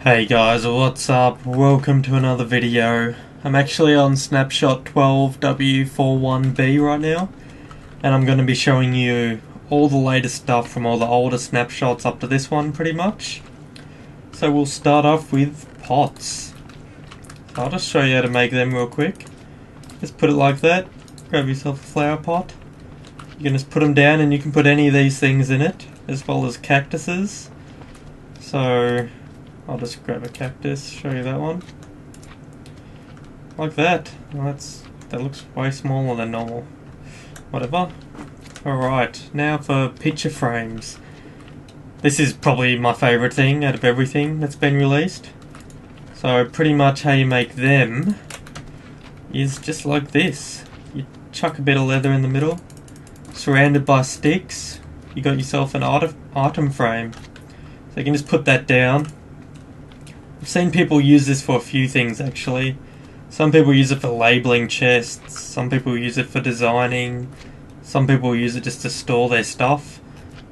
Hey guys, what's up? Welcome to another video. I'm actually on Snapshot 12w41b right now, and I'm going to be showing you all the latest stuff from all the older snapshots up to this one pretty much. So we'll start off with pots. I'll just show you how to make them real quick. Just put it like that, grab yourself a flower pot. You can just put them down and you can put any of these things in it, as well as cactuses. So I'll just grab a cactus, show you that one. Like that. Well, that looks way smaller than normal. Whatever. Alright, now for picture frames. This is probably my favourite thing out of everything that's been released. So pretty much how you make them is just like this. You chuck a bit of leather in the middle, surrounded by sticks, you got yourself an item frame. So you can just put that down. I've seen people use this for a few things actually. Some people use it for labelling chests, some people use it for designing, some people use it just to store their stuff.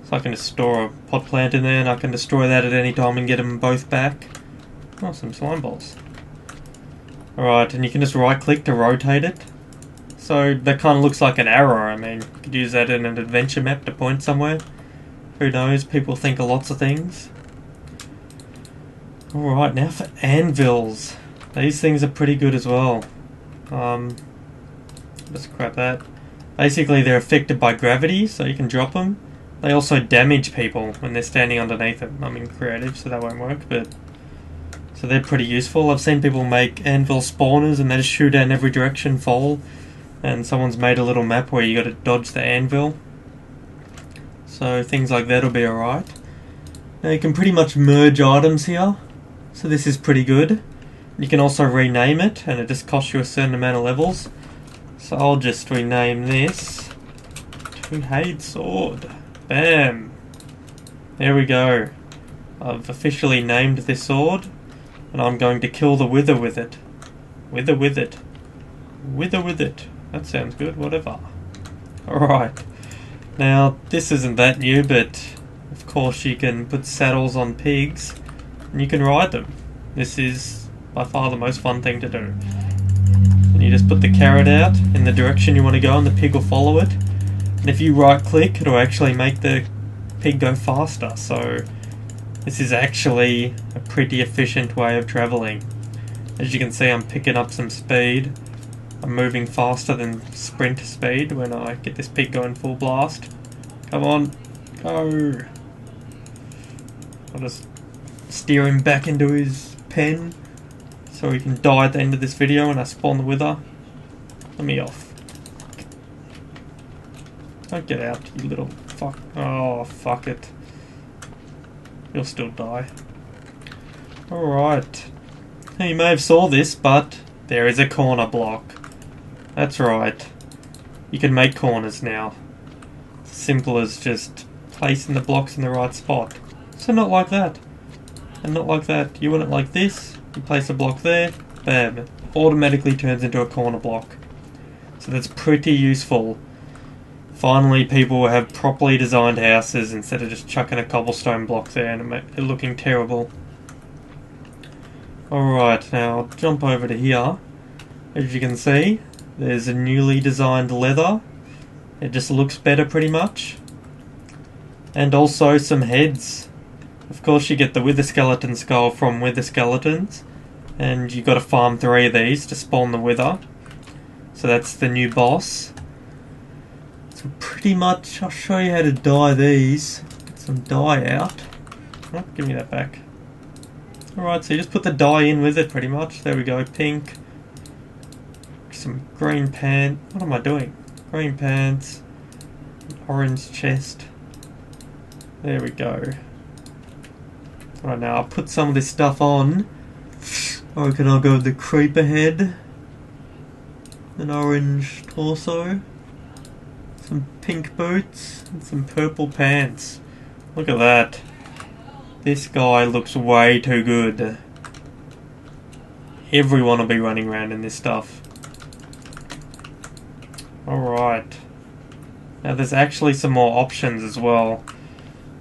So I can just store a pot plant in there and I can destroy that at any time and get them both back. Oh, some slime balls. Alright, and you can just right click to rotate it. So that kind of looks like an arrow. I mean, you could use that in an adventure map to point somewhere. Who knows, people think of lots of things. Alright, now for anvils. These things are pretty good as well. Just grab that. Basically they're affected by gravity, so you can drop them. They also damage people when they're standing underneath them. I mean, creative, so that won't work, but... So they're pretty useful. I've seen people make anvil spawners and they just shoot out in every direction, fall. And someone's made a little map where you got to dodge the anvil. So things like that will be alright. Now you can pretty much merge items here. So this is pretty good. You can also rename it, and it just costs you a certain amount of levels. So I'll just rename this Two-Handed Sword. Bam! There we go. I've officially named this sword, and I'm going to kill the wither with it. Wither with it. Wither with it. That sounds good, whatever. Alright. Now, this isn't that new, but of course you can put saddles on pigs and you can ride them. This is by far the most fun thing to do. And you just put the carrot out in the direction you want to go and the pig will follow it. And if you right click, it'll actually make the pig go faster. So this is actually a pretty efficient way of travelling. As you can see, I'm picking up some speed. I'm moving faster than sprint speed when I get this pig going full blast. Come on, go! I'll just steer him back into his pen so he can die at the end of this video when I spawn the wither. Let me off. Don't get out, you little fuck. Oh, fuck it. You'll still die. Alright. You may have saw this, but there is a corner block. That's right. You can make corners now. It's simple as just placing the blocks in the right spot. So not like that. And not like that. You want it like this, you place a block there, bam. It automatically turns into a corner block. So that's pretty useful. Finally people have properly designed houses instead of just chucking a cobblestone block there and it looking terrible. Alright, now I'll jump over to here. As you can see, there's a newly designed leather. It just looks better pretty much. And also some heads. Of course you get the wither skeleton skull from wither skeletons. And you got to farm 3 of these to spawn the wither. So that's the new boss. So pretty much I'll show you how to dye these. Get some dye out. Oh, give me that back. Alright, so you just put the dye in with it pretty much. There we go, pink. Some green pants. What am I doing? Green pants. Orange chest. There we go. Right, now I'll put some of this stuff on. I reckon I'll go with the creeper head. An orange torso. Some pink boots. And some purple pants. Look at that. This guy looks way too good. Everyone will be running around in this stuff. Alright. Now there's actually some more options as well.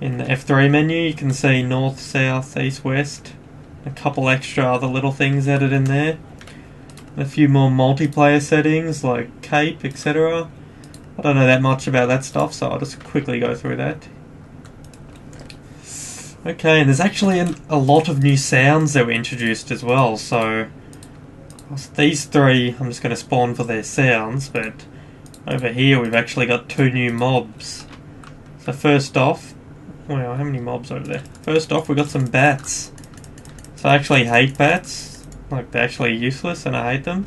In the F3 menu you can see north, south, east, west. A couple extra other little things added in there. A few more multiplayer settings like cape, etc. I don't know that much about that stuff, so I'll just quickly go through that. Okay, and there's actually a lot of new sounds that were introduced as well, so these three I'm just going to spawn for their sounds, but over here we've actually got 2 new mobs. So first off, wow, how many mobs over there? First off, we got some bats. So I actually hate bats, like they're actually useless and I hate them.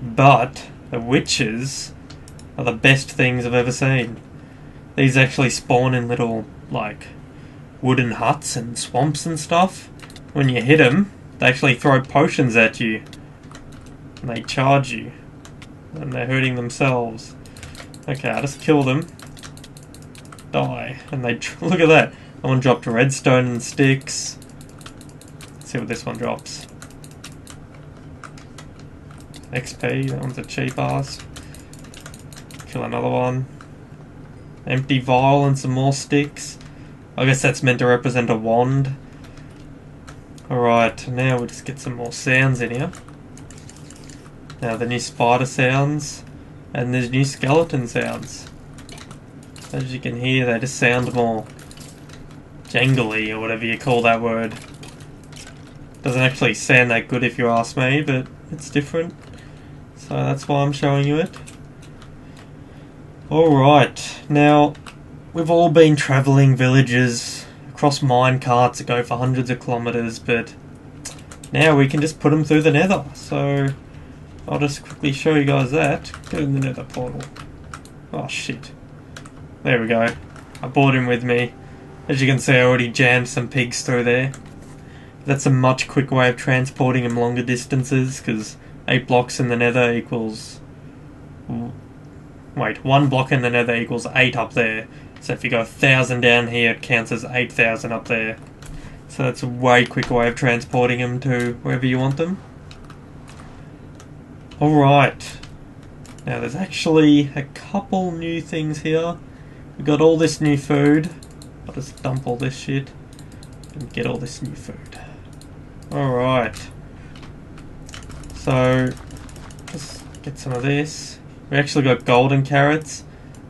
But the witches are the best things I've ever seen. These actually spawn in little, like, wooden huts and swamps and stuff. When you hit them, they actually throw potions at you. And they charge you. And they're hurting themselves. Okay, I just kill them. Die. And they... look at that. That one dropped redstone and sticks. Let's see what this one drops. XP, that one's a cheap ass. Kill another one. Empty vial and some more sticks. I guess that's meant to represent a wand. Alright, now we'll just get some more sounds in here. Now the new spider sounds. And there's new skeleton sounds. As you can hear, they just sound more jangly, or whatever you call that word. Doesn't actually sound that good if you ask me, but it's different. So that's why I'm showing you it. Alright, now we've all been travelling villages across mine carts that go for hundreds of kilometres, but now we can just put them through the nether. So I'll just quickly show you guys that. Go in the nether portal. Oh shit. There we go. I brought him with me. As you can see, I already jammed some pigs through there. That's a much quicker way of transporting them longer distances, because 8 blocks in the nether equals... wait, 1 block in the nether equals 8 up there. So if you go 1,000 down here, it counts as 8,000 up there. So that's a way quicker way of transporting them to wherever you want them. Alright. Now there's actually a couple new things here. We've got all this new food. I'll just dump all this shit and get all this new food. Alright. So, let's get some of this. We actually got golden carrots.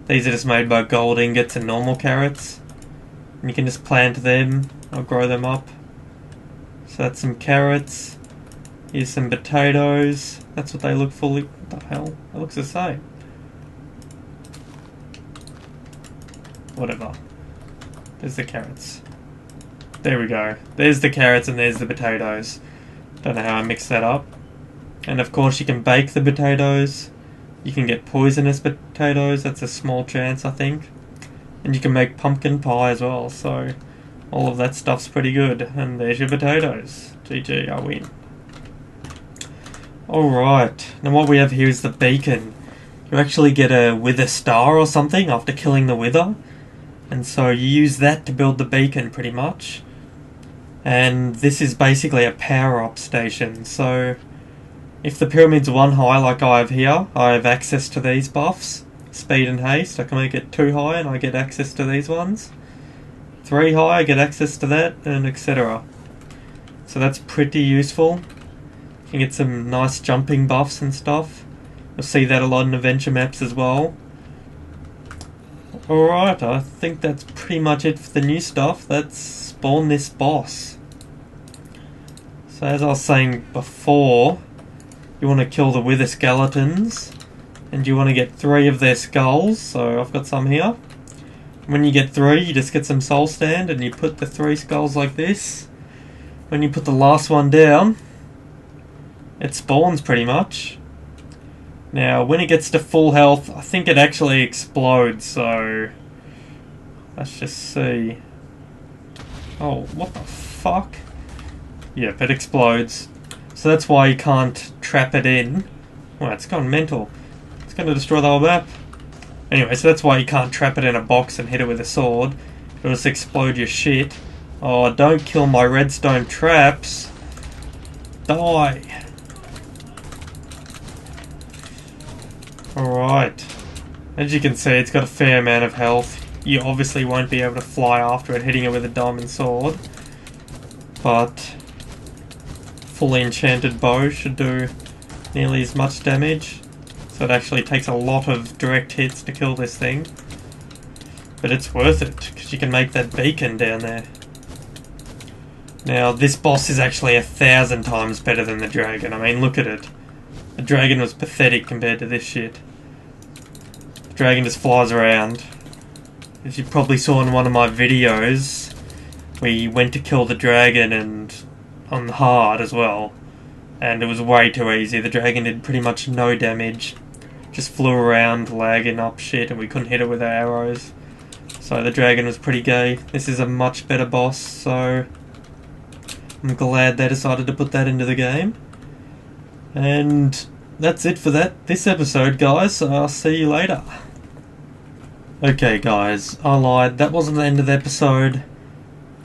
These are just made by gold ingots and normal carrots. And you can just plant them or grow them up. So that's some carrots. Here's some potatoes. That's what they look fully... what the hell? It looks the same. Whatever. There's the carrots. There we go. There's the carrots and there's the potatoes. Don't know how I mixed that up. And of course you can bake the potatoes. You can get poisonous potatoes. That's a small chance, I think. And you can make pumpkin pie as well. So all of that stuff's pretty good. And there's your potatoes. GG, I win. Alright. Now what we have here is the beacon. You actually get a wither star or something after killing the wither. And so you use that to build the beacon pretty much. And this is basically a power-up station. So if the pyramid's 1 high like I have here, I have access to these buffs. Speed and haste, I can make it 2 high and I get access to these ones. 3 high, I get access to that, and etc. So that's pretty useful. You can get some nice jumping buffs and stuff. You'll see that a lot in adventure maps as well. Alright, I think that's pretty much it for the new stuff. Let's spawn this boss. So as I was saying before, you want to kill the wither skeletons, and you want to get 3 of their skulls, so I've got some here. When you get 3, you just get some soul stand, and you put the 3 skulls like this. When you put the last one down, it spawns pretty much. Now, when it gets to full health, I think it actually explodes, so... let's just see. Oh, what the fuck? Yep, it explodes. So that's why you can't trap it in. Well, it's gone mental. It's going to destroy the whole map. Anyway, so that's why you can't trap it in a box and hit it with a sword. It'll just explode your shit. Oh, don't kill my redstone traps. Die. Alright. As you can see, it's got a fair amount of health. You obviously won't be able to fly after it, hitting it with a diamond sword. But fully enchanted bow should do nearly as much damage. So it actually takes a lot of direct hits to kill this thing. But it's worth it, because you can make that beacon down there. Now, this boss is actually 1,000 times better than the dragon. I mean, look at it. The dragon was pathetic compared to this shit. The dragon just flies around. As you probably saw in one of my videos, we went to kill the dragon and on hard as well. And it was way too easy. The dragon did pretty much no damage. Just flew around, lagging up shit, and we couldn't hit it with our arrows. So the dragon was pretty gay. This is a much better boss, so I'm glad they decided to put that into the game. And that's it for this episode, guys, so I'll see you later. Okay, guys, I lied. That wasn't the end of the episode.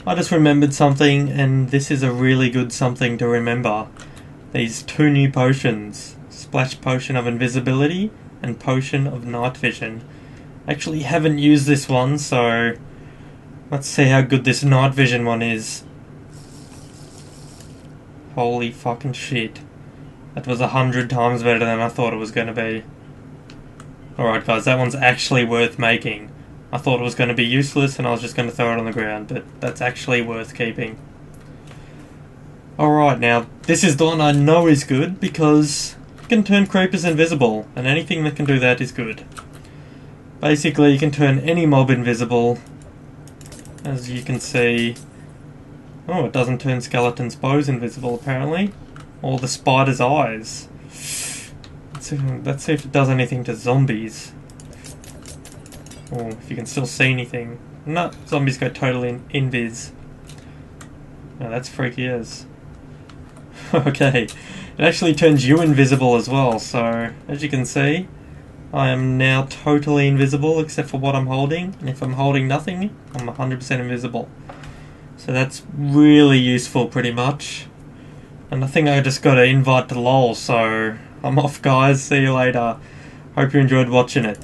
I just remembered something, and this is a really good something to remember. These 2 new potions. Splash Potion of Invisibility and Potion of Night Vision. I actually haven't used this one, so let's see how good this Night Vision one is. Holy fucking shit. That was 100 times better than I thought it was going to be. Alright guys, that one's actually worth making. I thought it was going to be useless and I was just going to throw it on the ground, but that's actually worth keeping. Alright, now, this is the one I know is good because you can turn creepers invisible, and anything that can do that is good. Basically, you can turn any mob invisible, as you can see. Oh, it doesn't turn skeletons' bows invisible, apparently. Or the spider's eyes. Let's see if it does anything to zombies. Or if you can still see anything. No, zombies go totally invis. Now that's freaky as. Okay, it actually turns you invisible as well, so as you can see, I am now totally invisible except for what I'm holding, and if I'm holding nothing, I'm 100% invisible. So that's really useful pretty much. And I think I just got an invite to LOL, so I'm off guys, see you later. Hope you enjoyed watching it.